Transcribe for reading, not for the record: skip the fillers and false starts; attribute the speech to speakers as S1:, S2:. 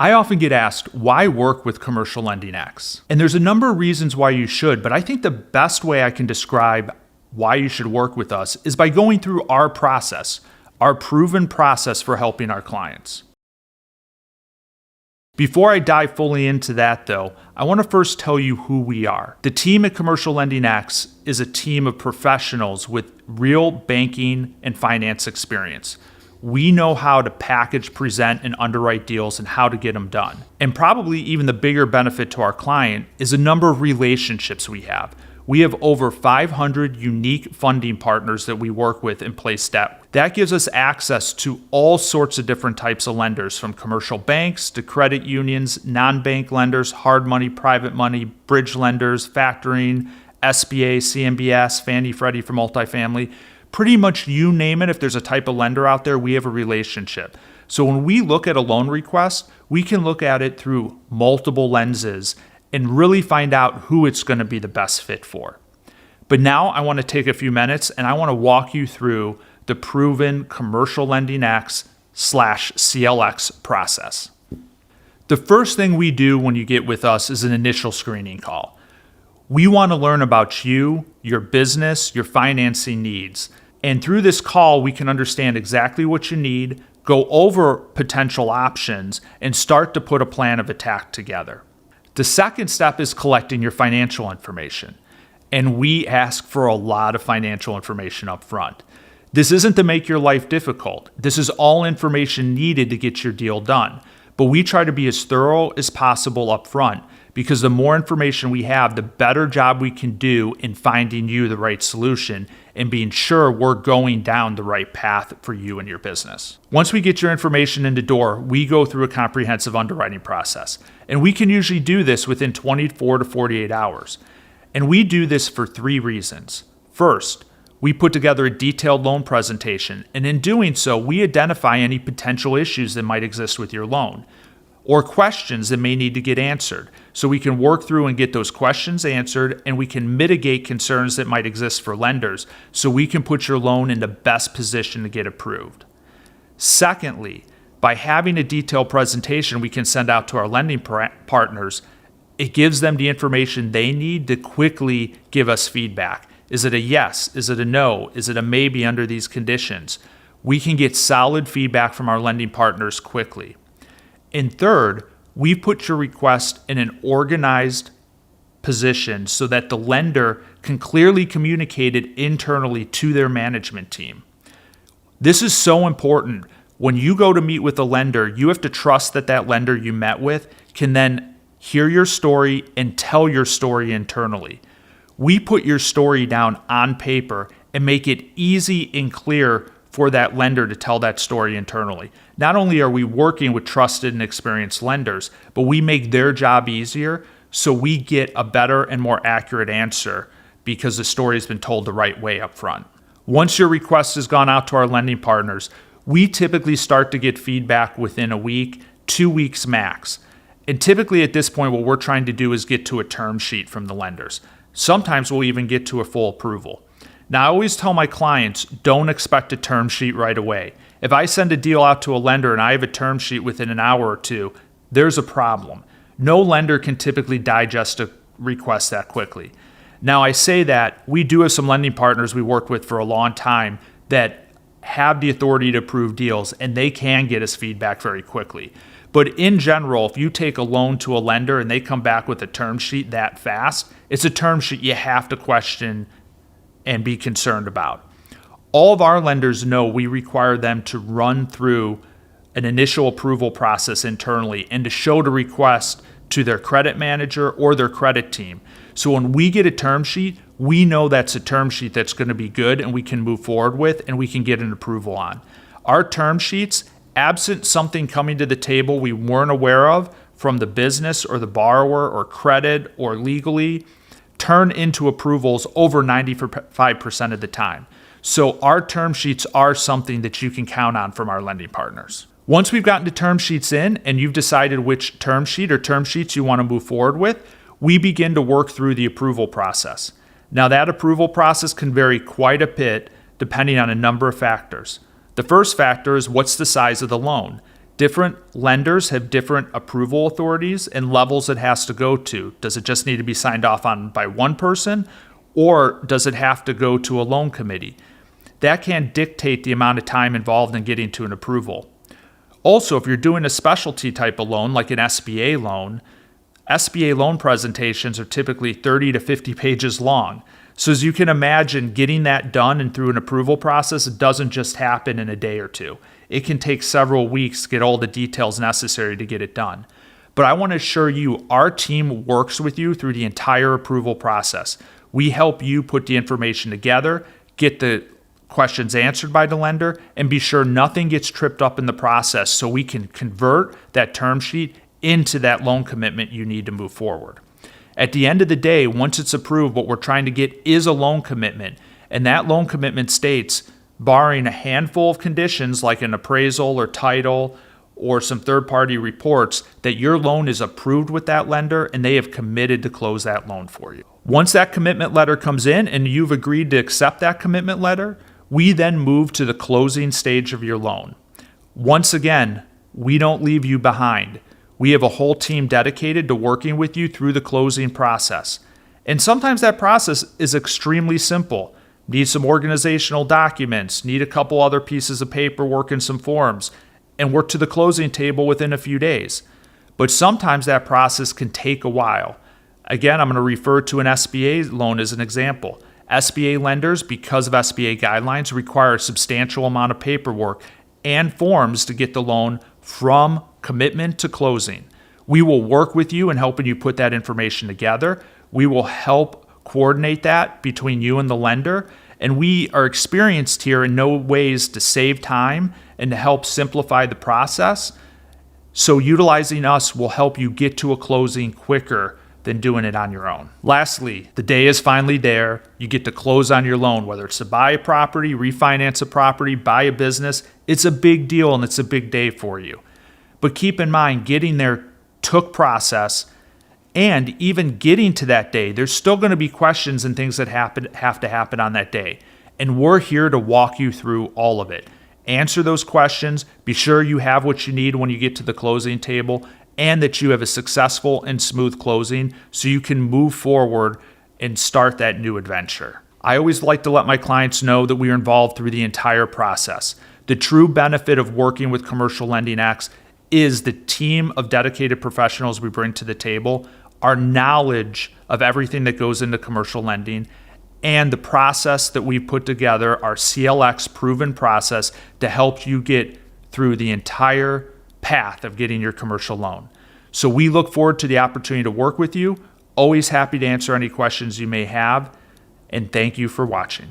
S1: I often get asked, why work with Commercial Lending X? And there's a number of reasons why you should, but I think the best way I can describe why you should work with us is by going through our process, our proven process for helping our clients. Before I dive fully into that though, I want to first tell you who we are. The team at Commercial Lending X is a team of professionals with real banking and finance experience. We know how to package, present, and underwrite deals and how to get them done. And probably even the bigger benefit to our client is a number of relationships we have. We have over 500 unique funding partners that we work with and place debt. That gives us access to all sorts of different types of lenders, from commercial banks to credit unions, non-bank lenders, hard money, private money, bridge lenders, factoring, SBA, CMBS, Fannie, Freddie for multifamily. Pretty much you name it, if there's a type of lender out there, we have a relationship. So when we look at a loan request, we can look at it through multiple lenses and really find out who it's going to be the best fit for. But now I want to take a few minutes and I want to walk you through the proven Commercial Lending X/CLX process. The first thing we do when you get with us is an initial screening call. We want to learn about you, your business, your financing needs. And through this call, we can understand exactly what you need, go over potential options, and start to put a plan of attack together. The second step is collecting your financial information. And we ask for a lot of financial information up front. This isn't to make your life difficult. This is all information needed to get your deal done. But we try to be as thorough as possible up front, because the more information we have, the better job we can do in finding you the right solution and being sure we're going down the right path for you and your business. Once we get your information in the door, we go through a comprehensive underwriting process. And we can usually do this within 24 to 48 hours. And we do this for 3 reasons. First, we put together a detailed loan presentation, and in doing so, we identify any potential issues that might exist with your loan, or questions that may need to get answered. So we can work through and get those questions answered, and we can mitigate concerns that might exist for lenders so we can put your loan in the best position to get approved. Secondly, by having a detailed presentation we can send out to our lending partners, it gives them the information they need to quickly give us feedback. Is it a yes? Is it a no? Is it a maybe under these conditions? We can get solid feedback from our lending partners quickly. And third, we've put your request in an organized position so that the lender can clearly communicate it internally to their management team. This is so important. When you go to meet with a lender, you have to trust that that lender you met with can then hear your story and tell your story internally. We put your story down on paper and make it easy and clear for that lender to tell that story internally. Not only are we working with trusted and experienced lenders, but we make their job easier so we get a better and more accurate answer because the story has been told the right way up front. Once your request has gone out to our lending partners, we typically start to get feedback within a week, 2 weeks max. And typically at this point, what we're trying to do is get to a term sheet from the lenders. Sometimes we'll even get to a full approval. Now, I always tell my clients, don't expect a term sheet right away. If I send a deal out to a lender and I have a term sheet within an hour or two, there's a problem. No lender can typically digest a request that quickly. Now, I say that we do have some lending partners we worked with for a long time that have the authority to approve deals, and they can get us feedback very quickly. But in general, if you take a loan to a lender and they come back with a term sheet that fast, it's a term sheet you have to question and be concerned about. All of our lenders know we require them to run through an initial approval process internally and to show the request to their credit manager or their credit team. So when we get a term sheet, we know that's a term sheet that's going to be good and we can move forward with and we can get an approval on. Our term sheets, absent something coming to the table we weren't aware of from the business or the borrower or credit or legally, turn into approvals over 95% of the time. So our term sheets are something that you can count on from our lending partners. Once we've gotten the term sheets in and you've decided which term sheet or term sheets you want to move forward with, we begin to work through the approval process. Now that approval process can vary quite a bit depending on a number of factors. The first factor is what's the size of the loan. Different lenders have different approval authorities and levels it has to go to. Does it just need to be signed off on by one person, or does it have to go to a loan committee? That can dictate the amount of time involved in getting to an approval. Also, if you're doing a specialty type of loan, like an SBA loan presentations are typically 30 to 50 pages long. So as you can imagine, getting that done and through an approval process, it doesn't just happen in a day or two. It can take several weeks to get all the details necessary to get it done. But I want to assure you, our team works with you through the entire approval process. We help you put the information together, get the questions answered by the lender, and be sure nothing gets tripped up in the process so we can convert that term sheet into that loan commitment you need to move forward. At the end of the day, once it's approved, what we're trying to get is a loan commitment. And that loan commitment states, barring a handful of conditions like an appraisal or title or some third-party reports, that your loan is approved with that lender and they have committed to close that loan for you. Once that commitment letter comes in and you've agreed to accept that commitment letter, we then move to the closing stage of your loan. Once again, we don't leave you behind. We have a whole team dedicated to working with you through the closing process. And sometimes that process is extremely simple. Need some organizational documents, need a couple other pieces of paperwork and some forms, and we're to the closing table within a few days. But sometimes that process can take a while. Again, I'm going to refer to an SBA loan as an example. SBA lenders, because of SBA guidelines, require a substantial amount of paperwork and forms to get the loan from commitment to closing. We will work with you in helping you put that information together. We will help coordinate that between you and the lender. And we are experienced here and know ways to save time and to help simplify the process. So utilizing us will help you get to a closing quicker than doing it on your own. Lastly, the day is finally there. You get to close on your loan, whether it's to buy a property, refinance a property, buy a business. It's a big deal and it's a big day for you. But keep in mind, getting there took process, and even getting to that day, there's still going to be questions and things that have to happen on that day. And we're here to walk you through all of it. Answer those questions, be sure you have what you need when you get to the closing table, and that you have a successful and smooth closing so you can move forward and start that new adventure. I always like to let my clients know that we are involved through the entire process. The true benefit of working with Commercial Lending X is the team of dedicated professionals we bring to the table, our knowledge of everything that goes into commercial lending, and the process that we put together, our CLX proven process to help you get through the entire path of getting your commercial loan. So we look forward to the opportunity to work with you. Always happy to answer any questions you may have, and thank you for watching.